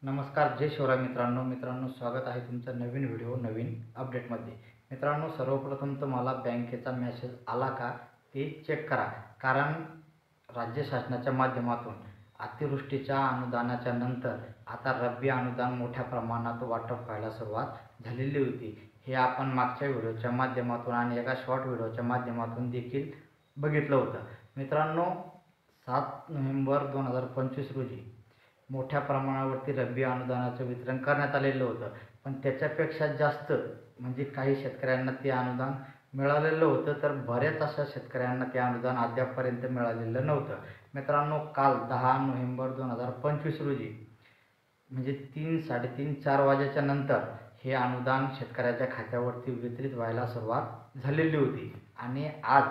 नमस्कार, जय शिवराय मित्रांनो स्वागत आहे तुमचं नवीन व्हिडिओ नवीन अपडेटमध्ये। मित्रांनो, सर्वप्रथम तुम्हाला बँकेचा मेसेज आला का ते चेक करा, कारण राज्य शासनाच्या माध्यमातून अतिवृष्टीच्या अनुदानाच्या नंतर आता रब्बी अनुदान मोठ्या प्रमाणात वाटप व्हायला सुरुवात झालेली होती। हे आपण मागच्या व्हिडिओच्या माध्यमातून आणि एका शॉर्ट व्हिडिओच्या माध्यमातून देखील बघितलं होतं। मित्रांनो, 7 नोव्हेंबर 2025 रोजी मोठ्या प्रमाणावरती रब्बी अनुदानाचं वितरण करण्यात आलेलं होतं, पण त्याच्यापेक्षा जास्त म्हणजे काही शेतकऱ्यांना ते अनुदान मिळालेलं होतं, तर बऱ्याच अशा शेतकऱ्यांना ते अनुदान अद्यापपर्यंत मिळालेलं नव्हतं। मित्रांनो, काल 10 नोव्हेंबर 2025 रोजी म्हणजे 3-3:30-4 वाजेच्या नंतर हे अनुदान शेतकऱ्याच्या खात्यावरती वितरित व्हायला सुरुवात झालेली होती आणि आज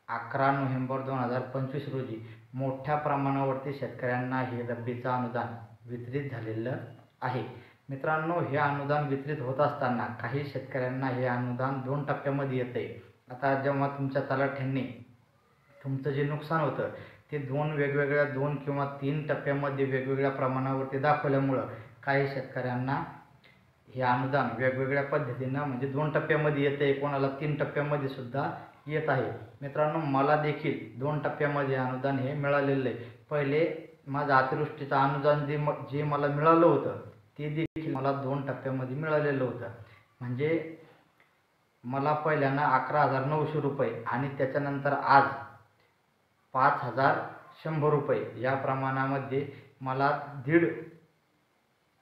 11 नोव्हेंबर 2025 रोजी मोठ्या प्रमाणावरती शेतकऱ्यांना हे रब्बीचं अनुदान वितरित झालेलं आहे। मित्रांनो, हे अनुदान वितरित होत असताना काही शेतकऱ्यांना हे अनुदान 2 टप्प्यामध्ये येते। आता जेव्हा तुमच्या तलाठ्यांनी तुमचं जे नुकसान होतं ते 2 किंवा 3 टप्प्यामध्ये वेगवेगळ्या प्रमाणावरती दाखवल्यामुळं काही शेतकऱ्यांना हे अनुदान वेगवेगळ्या पद्धतीनं म्हणजे 2 टप्प्यामध्ये येते, कोणाला 3 टप्प्यामध्ये सुद्धा येत आहे। मित्रांनो, मला देखील 2 टप्प्यामध्ये अनुदान हे मिळालेलं आहे। पहिले माझं अतिवृष्टीचं अनुदान जे मला मिळालं होतं ते देखील मला 2 टप्प्यामध्ये मिळालेलं होतं। म्हणजे मला पहिल्यांदा 11,900 रुपये आणि त्याच्यानंतर आज 5,100 रुपये या प्रमाणामध्ये मला 1.5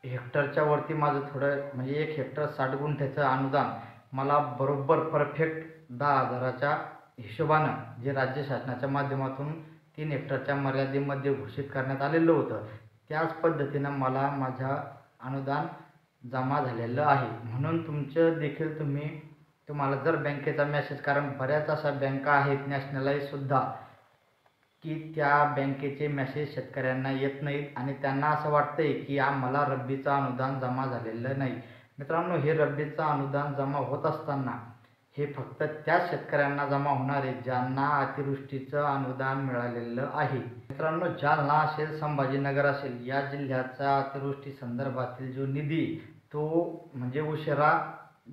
हेक्टरच्या वरती माझं थोडं म्हणजे 1 हेक्टर 60 गुंठ्याचं अनुदान मला बरोबर परफेक्ट 10,000च्या हिशोबानं जे राज्य शासनाच्या माध्यमातून 3 हेक्टरच्या मर्यादेमध्ये घोषित करण्यात आलेलं होतं त्याच पद्धतीनं मला माझं अनुदान जमा झालेलं आहे। म्हणून तुमचं देखील तुम्हाला जर बँकेचा मेसेज, कारण बऱ्याच अशा बँका आहेत नॅशनलाइजसुद्धा की त्या बँकेचे मेसेज शेतकऱ्यांना येत नाहीत आणि त्यांना असं वाटतंय की आम्हाला रब्बीचं अनुदान जमा झालेलं नाही। मित्रांनो, हे रब्बीचं अनुदान जमा होत असताना हे फक्त त्याच शेतकऱ्यांना जमा होणार आहे ज्यांना अतिवृष्टीचं अनुदान मिळालेलं आहे। मित्रांनो, जालना असेल, संभाजीनगर असेल या जिल्ह्याचा अतिवृष्टी संदर्भातील जो निधी तो म्हणजे उशिरा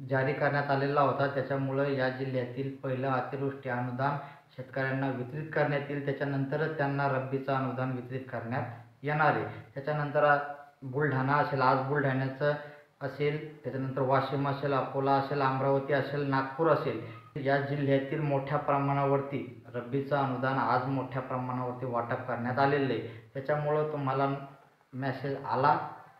जारी करण्यात आलेला होता, त्याच्यामुळं या जिल्ह्यातील पहिलं अतिवृष्टी अनुदान शेतकऱ्यांना वितरित करण्यात येईल, त्याच्यानंतरच त्यांना रब्बीचं अनुदान वितरित करण्यात येणार आहे। त्याच्यानंतर बुलढाणा असेल, आज बुलढाण्याचं असेल, त्याच्यानंतर वाशिम असेल, अकोला असेल, अमरावती असेल, नागपूर असेल, या जिल्ह्यातील मोठ्या प्रमाणावरती रब्बीचं अनुदान आज मोठ्या प्रमाणावरती वाटप करण्यात आलेलं आहे। त्याच्यामुळं तुम्हाला मेसेज आला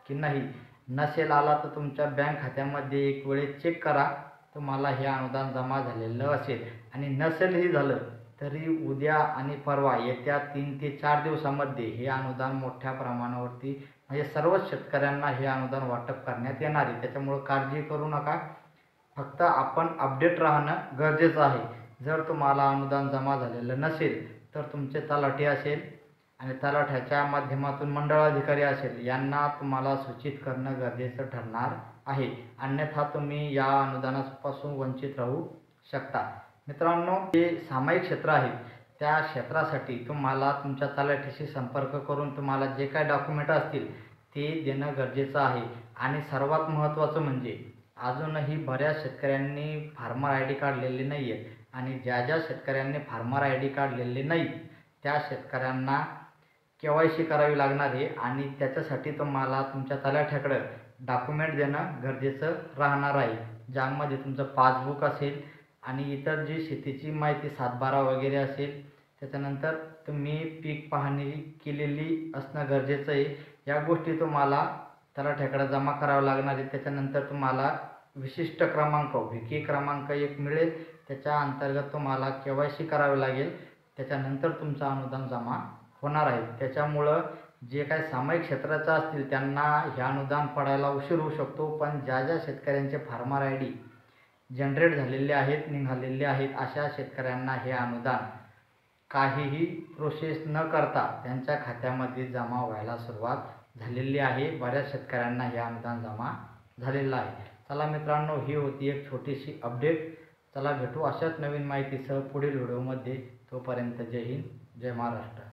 की नाही, नसेल आला तर तुमच्या बँक खात्यामध्ये एक वेळेस चेक करा, तुम्हाला हे अनुदान जमा झालेलं असेल। आणि नसेलही झालं तरी उद्या आणि परवा येत्या 3 ते 4 दिवसामध्ये हे अनुदान मोठ्या प्रमाणावरती म्हणजे सर्वच शेतकऱ्यांना हे अनुदान वाटप करण्यात येणार आहे। त्याच्यामुळं काळजी करू नका, फक्त आपण अपडेट राहणं गरजेचं आहे। जर तुम्हाला अनुदान जमा झालेलं नसेल तर तुमचे तलाठी असेल आणि तलाठ्याच्या माध्यमातून मंडळाधिकारी असेल यांना तुम्हाला सूचित करणं गरजेचं ठरणार आहे, अन्यथा तुम्ही या अनुदानापासून वंचित राहू शकता। मित्रांनो, जे सामायिक क्षेत्र आहे त्या क्षेत्रासाठी तुम्हाला तुमच्या तलाठीशी संपर्क करून तुम्हाला जे काय डॉक्युमेंट असतील ते देणं गरजेचं आहे। आणि सर्वात महत्त्वाचं म्हणजे अजूनही बऱ्याच शेतकऱ्यांनी फार्मर आय डी काढलेले नाही आहेत आणि ज्या शेतकऱ्यांनी फार्मर आय डी काढलेले नाहीत त्या शेतकऱ्यांना KYC करावी लागणार आहे आणि त्याच्यासाठी तुम्हाला तुमच्या तलाठ्याकडं डॉक्युमेंट देणं गरजेचं राहणार आहे, ज्यामध्ये तुमचं पासबुक असेल आणि इतर जी शेतीची माहिती 7/12 वगैरे असेल, त्याच्यानंतर तुम्ही पीक पाहणी केलेली असणं गरजेचं आहे। या गोष्टी तुम्हाला तलाठ्याकडे जमा करावं लागणार आहे। त्याच्यानंतर तुम्हाला विशिष्ट क्रमांक विकी क्रमांक 1 मिळेल, त्याच्या अंतर्गत तुम्हाला KYC करावे लागेल, त्याच्यानंतर तुमचं अनुदान जमा होणार आहे। त्याच्यामुळं जे काही सामायिक क्षेत्राचं असतील त्यांना हे अनुदान पडायला उशीर होऊ शकतो, पण ज्या शेतकऱ्यांचे फार्मर आय डी जनरेट झालेले आहेत, निघालेले आहेत, अशा शेतकऱ्यांना हे अनुदान काहीही प्रोसेस न करता त्यांच्या खात्यामध्ये जमा व्हायला सुरुवात झालेली आहे। बऱ्याच शेतकऱ्यांना हे अनुदान जमा झालेलं आहे। चला मित्रांनो, ही होती एक छोटीशी अपडेट। चला भेटू अशाच नवीन माहितीसह पुढील व्हिडिओमध्ये। तोपर्यंत जय हिंद, जय महाराष्ट्र।